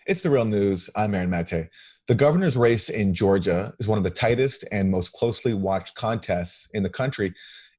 It's the real news. I'm Aaron Mate. The governor's race in Georgia is one of the tightest and most closely watched contests in the country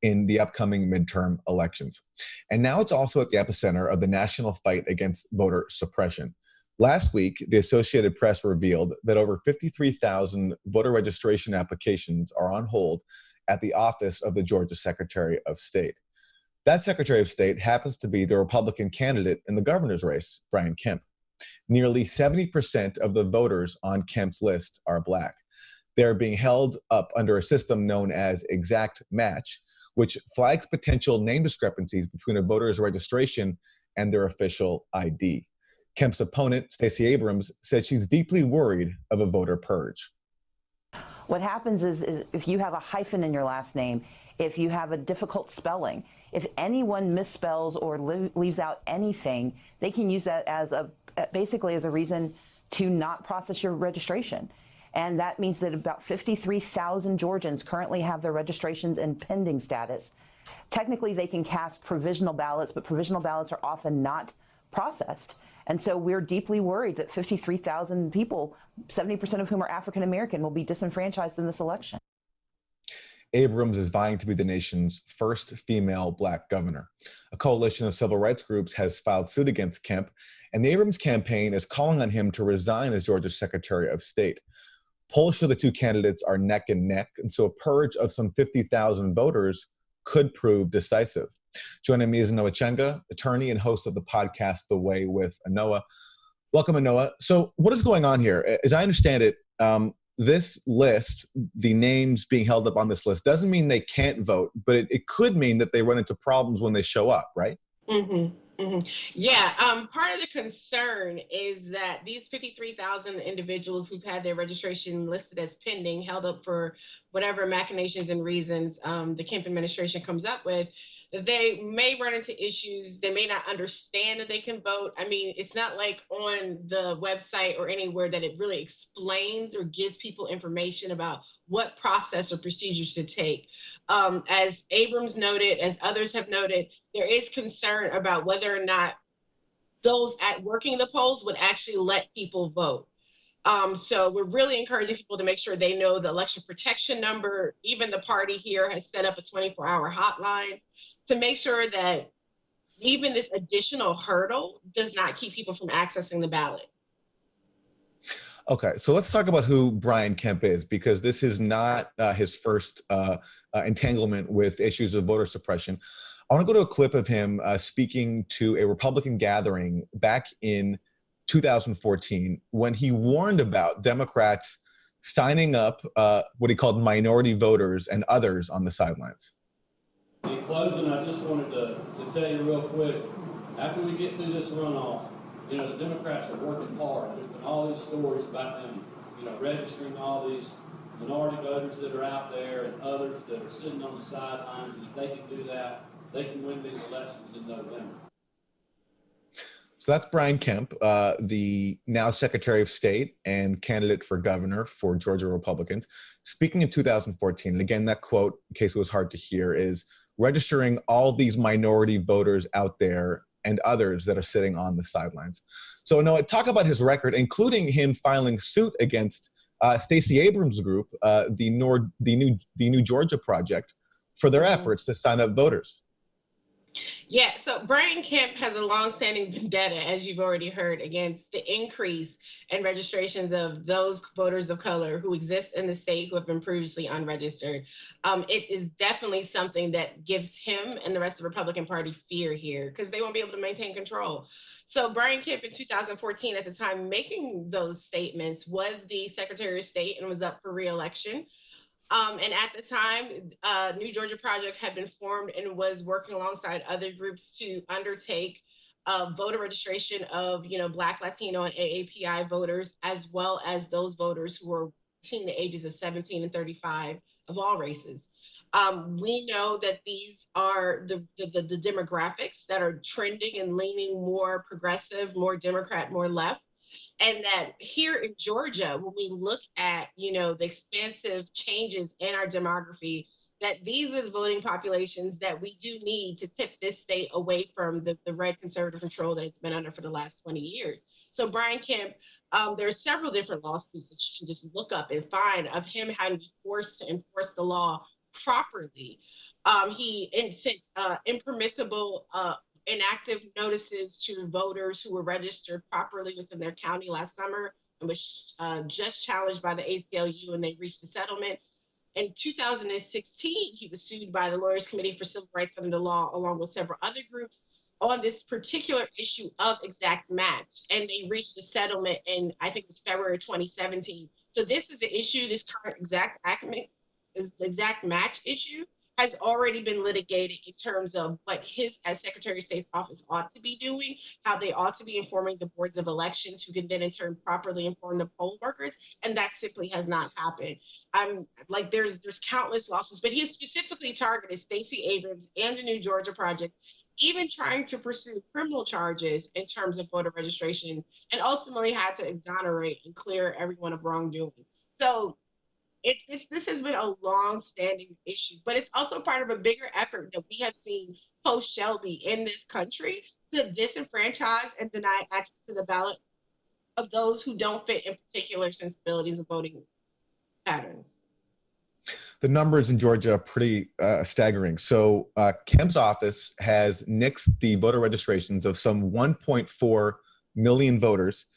in the upcoming midterm elections. And now it's also at the epicenter of the national fight against voter suppression. Last week, the Associated Press revealed that over 53,000 voter registration applications are on hold at the office of the Georgia Secretary of State. That Secretary of State happens to be the Republican candidate in the governor's race, Brian Kemp. Nearly 70% of the voters on Kemp's list are Black. They're being held up under a system known as exact match, which flags potential name discrepancies between a voter's registration and their official ID. Kemp's opponent, Stacey Abrams, said she's deeply worried of a voter purge. What happens is if you have a hyphen in your last name, if you have a difficult spelling, if anyone misspells or leaves out anything, they can use that as basically as a reason to not process your registration. And that means that about 53,000 Georgians currently have their registrations in pending status. Technically, they can cast provisional ballots, but provisional ballots are often not processed. And so we're deeply worried that 53,000 people, 70% of whom are African American, will be disenfranchised in this election. Abrams is vying to be the nation's first female Black governor. A coalition of civil rights groups has filed suit against Kemp, and the Abrams campaign is calling on him to resign as Georgia's Secretary of State. Polls show the two candidates are neck and neck, and so a purge of some 50,000 voters could prove decisive. Joining me is Anoa Changa, attorney and host of the podcast The Way with Anoa. Welcome, Anoa. So what is going on here? As I understand it, this list, the names being held up on this list, doesn't mean they can't vote, but it could mean that they run into problems when they show up, right? Yeah, part of the concern is that these 53,000 individuals who've had their registration listed as pending, held up for whatever machinations and reasons the Kemp administration comes up with, they may run into issues. They may not understand that they can vote. I mean, it's not like on the website or anywhere that it really explains or gives people information about what process or procedures to take. As Abrams noted, as others have noted, there is concern about whether or not those at working the polls would actually let people vote. So we're really encouraging people to make sure they know the election protection number. Even the party here has set up a 24-hour hotline to make sure that even this additional hurdle does not keep people from accessing the ballot. Okay, so let's talk about who Brian Kemp is, because this is not his first entanglement with issues of voter suppression. I want to go to a clip of him speaking to a Republican gathering back in 2014 when he warned about Democrats signing up what he called minority voters and others on the sidelines. In closing, I just wanted to tell you real quick, after we get through this runoff, you know, the Democrats are working hard. There's been all these stories about them, you know, registering all these minority voters that are out there and others that are sitting on the sidelines. And if they can do that, they can win these elections in November. So that's Brian Kemp, the now Secretary of State and candidate for governor for Georgia Republicans, speaking in 2014. And again, that quote, in case it was hard to hear, is registering all these minority voters out there and others that are sitting on the sidelines. So Noah, talk about his record, including him filing suit against Stacey Abrams' group, the New Georgia Project, for their efforts to sign up voters. Yeah, so Brian Kemp has a longstanding vendetta, as you've already heard, against the increase in registrations of those voters of color who exist in the state who have been previously unregistered. It is definitely something that gives him and the rest of the Republican Party fear here because they won't be able to maintain control. So Brian Kemp in 2014, at the time making those statements, was the Secretary of State and was up for re-election. And at the time, New Georgia Project had been formed and was working alongside other groups to undertake voter registration of, you know, Black, Latino, and AAPI voters, as well as those voters who were between the ages of 17 and 35 of all races. We know that these are the demographics that are trending and leaning more progressive, more Democrat, more left. And that here in Georgia, when we look at, you know, the expansive changes in our demography, that these are the voting populations that we do need to tip this state away from the red conservative control that it's been under for the last 20 years. So Brian Kemp There are several different lawsuits that you can just look up and find of him having to be forced to enforce the law properly. He sent impermissible, inactive notices to voters who were registered properly within their county last summer and was just challenged by the ACLU, and they reached a settlement. In 2016, he was sued by the Lawyers Committee for Civil Rights Under the Law, along with several other groups, on this particular issue of exact match. And they reached a settlement in, I think it was February 2017. So this is an issue, this current exact match issue has already been litigated in terms of what his, as Secretary of State's office, ought to be doing, how they ought to be informing the boards of elections, who can then in turn properly inform the poll workers, and that simply has not happened. Like there's countless lawsuits, but he has specifically targeted Stacey Abrams and the New Georgia Project, even trying to pursue criminal charges in terms of voter registration, and ultimately had to exonerate and clear everyone of wrongdoing. So this has been a long-standing issue, but it's also part of a bigger effort that we have seen post-Shelby in this country to disenfranchise and deny access to the ballot of those who don't fit in particular sensibilities of voting patterns. The numbers in Georgia are pretty staggering. So Kemp's office has nixed the voter registrations of some 1.4 million voters,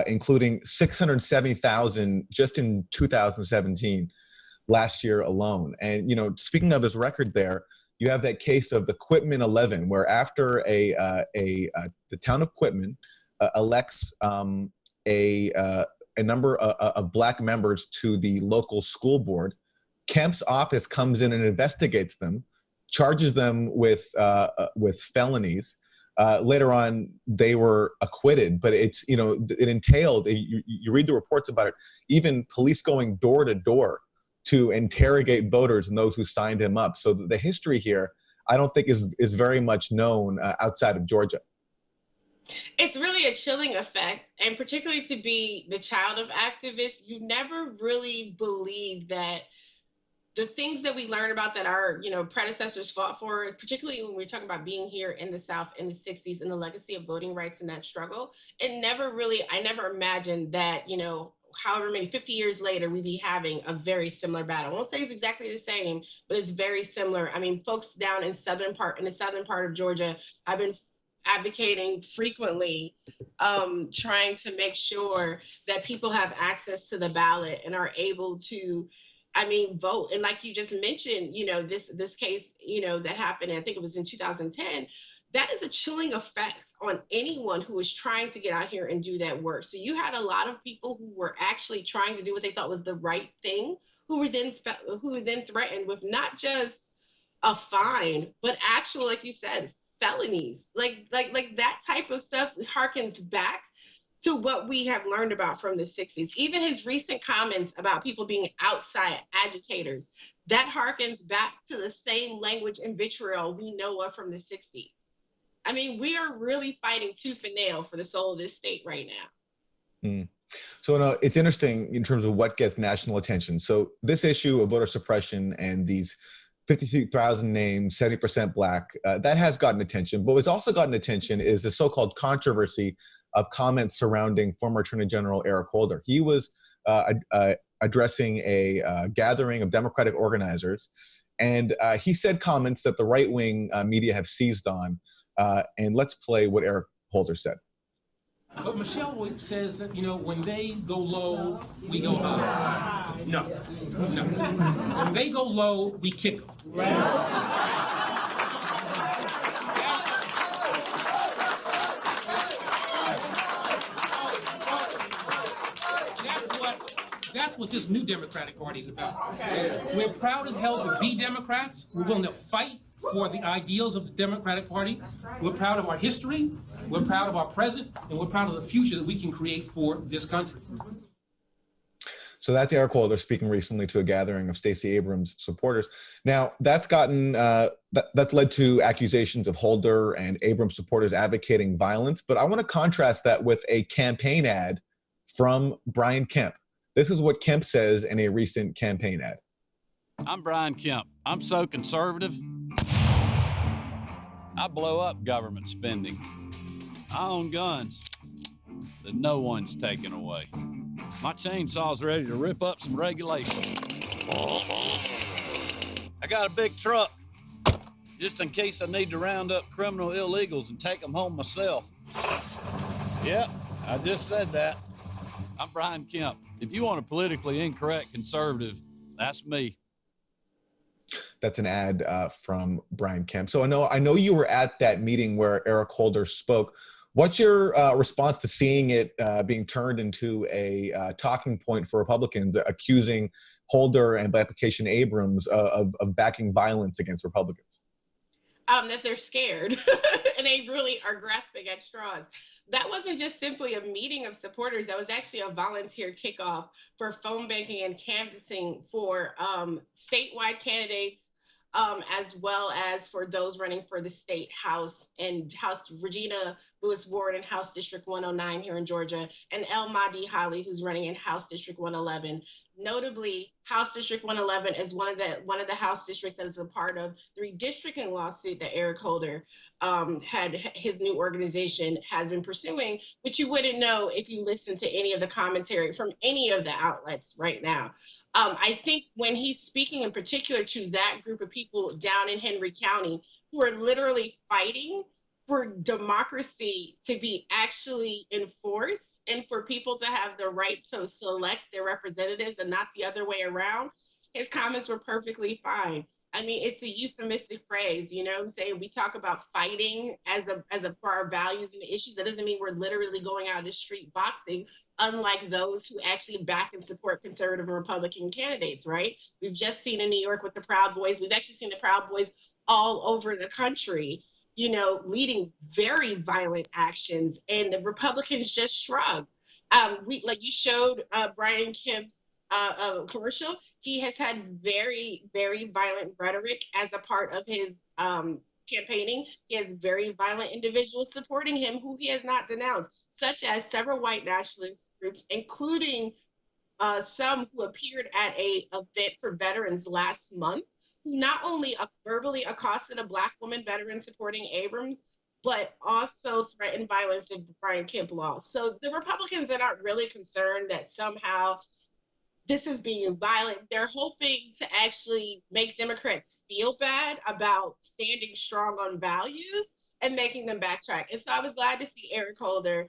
including 670,000 just in 2017, last year alone. And, you know, speaking of his record there, you have that case of the Quitman 11, where after the town of Quitman elects a number of Black members to the local school board, Kemp's office comes in and investigates them, charges them with felonies. Later on, they were acquitted, but it's, you know, it entailed, you read the reports about it, even police going door to door to interrogate voters and those who signed him up. So the history here, I don't think is very much known outside of Georgia. It's really a chilling effect, and particularly to be the child of activists, you never really believe that the things that we learn about that our, you know, predecessors fought for, particularly when we're talking about being here in the South in the 60s and the legacy of voting rights and that struggle, I never imagined that, you know, however many 50 years later, we'd be having a very similar battle. I won't say it's exactly the same, but it's very similar. I mean, folks down in the southern part of Georgia have been advocating frequently, trying to make sure that people have access to the ballot and are able to, vote. And like you just mentioned, you know, this case, you know, that happened, I think it was in 2010, that is a chilling effect on anyone who is trying to get out here and do that work. So you had a lot of people who were actually trying to do what they thought was the right thing, who were then threatened with not just a fine, but actual, like you said, felonies. Like that type of stuff harkens back to what we have learned about from the 60s. Even his recent comments about people being outside agitators, that harkens back to the same language and vitriol we know of from the 60s. I mean, we are really fighting tooth and nail for the soul of this state right now. Mm. So no, it's interesting in terms of what gets national attention. So this issue of voter suppression and these 52,000 names, 70% Black, that has gotten attention. But what's also gotten attention is the so-called controversy of comments surrounding former Attorney General Eric Holder. He was addressing a gathering of Democratic organizers, and he said comments that the right-wing media have seized on. And let's play what Eric Holder said. But Michelle says that, you know, when they go low, we go high. No. When they go low, we kick them. That's what this new Democratic Party is about. We're proud as hell to be Democrats. We're willing to fight for the ideals of the Democratic Party. We're proud of our history, we're proud of our present, and we're proud of the future that we can create for this country. So that's Eric Holder speaking recently to a gathering of Stacey Abrams supporters. Now, that's gotten that's led to accusations of Holder and Abrams supporters advocating violence. But I want to contrast that with a campaign ad from Brian Kemp. This is what Kemp says in a recent campaign ad. I'm Brian Kemp. I'm so conservative. I blow up government spending. I own guns. that no one's taking away. My chainsaw's ready to rip up some regulations. I got a big truck, just in case I need to round up criminal illegals and take them home myself. Yep, I just said that. I'm Brian Kemp. If you want a politically incorrect conservative, that's me. That's an ad from Brian Kemp. So I know you were at that meeting where Eric Holder spoke. What's your response to seeing it being turned into a talking point for Republicans, accusing Holder and by application Abrams of backing violence against Republicans? That they're scared and they really are grasping at straws. That wasn't just simply a meeting of supporters. That was actually a volunteer kickoff for phone banking and canvassing for statewide candidates, as well as for those running for the state House and House Regina Lewis Ward in House District 109 here in Georgia, and El Mahdi Holly, who's running in House District 111. Notably, House District 111 is one of the House districts that is a part of the redistricting lawsuit that Eric Holder had his new organization has been pursuing, which you wouldn't know if you listen to any of the commentary from any of the outlets right now. I think when he's speaking in particular to that group of people down in Henry County who are literally fighting for democracy to be actually enforced and for people to have the right to select their representatives and not the other way around, his comments were perfectly fine. I mean, it's a euphemistic phrase, you know what I'm saying? We talk about fighting for our values and issues. That doesn't mean we're literally going out in the street boxing, unlike those who actually back and support conservative and Republican candidates, right? We've just seen in New York with the Proud Boys. We've actually seen the Proud Boys all over the country, you know, leading very violent actions, and the Republicans just shrug. Like you showed Brian Kemp's commercial, he has had very, very violent rhetoric as a part of his campaigning. He has very violent individuals supporting him who he has not denounced, such as several white nationalist groups, including some who appeared at an event for veterans last month, who not only verbally accosted a Black woman veteran supporting Abrams, but also threatened violence if Brian Kemp lost. So the Republicans are not really concerned that somehow this is being violent. They're hoping to actually make Democrats feel bad about standing strong on values and making them backtrack. And so I was glad to see Eric Holder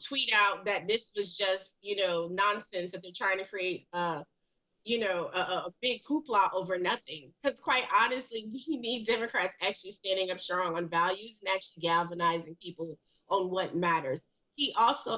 tweet out that this was just, you know, nonsense, that they're trying to create a big hoopla over nothing. Because quite honestly, we need Democrats actually standing up strong on values and actually galvanizing people on what matters.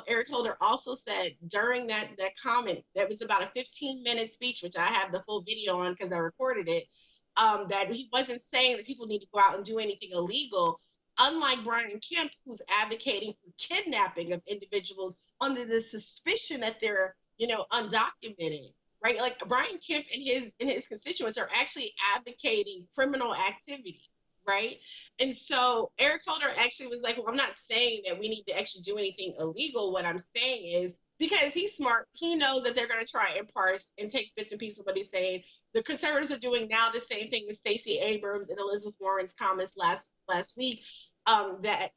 Eric Holder also said during that comment, that was about a 15-minute speech, which I have the full video on because I recorded it, that he wasn't saying that people need to go out and do anything illegal, unlike Brian Kemp, who's advocating for kidnapping of individuals under the suspicion that they're, you know, undocumented. Right, like Brian Kemp and his constituents are actually advocating criminal activity, right? And so Eric Holder actually was like, well, I'm not saying that we need to actually do anything illegal. What I'm saying is, because he's smart, he knows that they're going to try and parse and take bits and pieces of what he's saying. The conservatives are doing now the same thing with Stacey Abrams and Elizabeth Warren's comments last week, that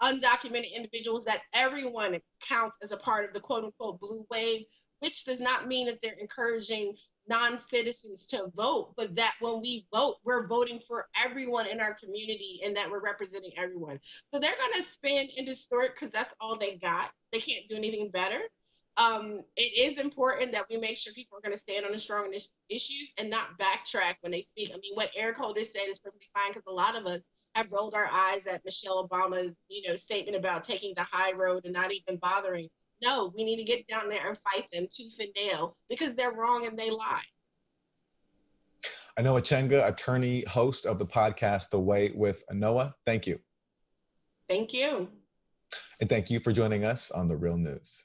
undocumented individuals, that everyone counts as a part of the quote unquote blue wave, which does not mean that they're encouraging non-citizens to vote, but that when we vote, we're voting for everyone in our community and that we're representing everyone. So they're going to spin and distort because that's all they got. They can't do anything better. It is important that we make sure people are going to stand on the strong issues and not backtrack when they speak. I mean, what Eric Holder said is perfectly fine, because a lot of us have rolled our eyes at Michelle Obama's, you know, statement about taking the high road and not even bothering. No, we need to get down there and fight them tooth and nail because they're wrong and they lie. Anoa Changa, attorney, host of the podcast, The Way with Anoa. Thank you. Thank you. And thank you for joining us on The Real News.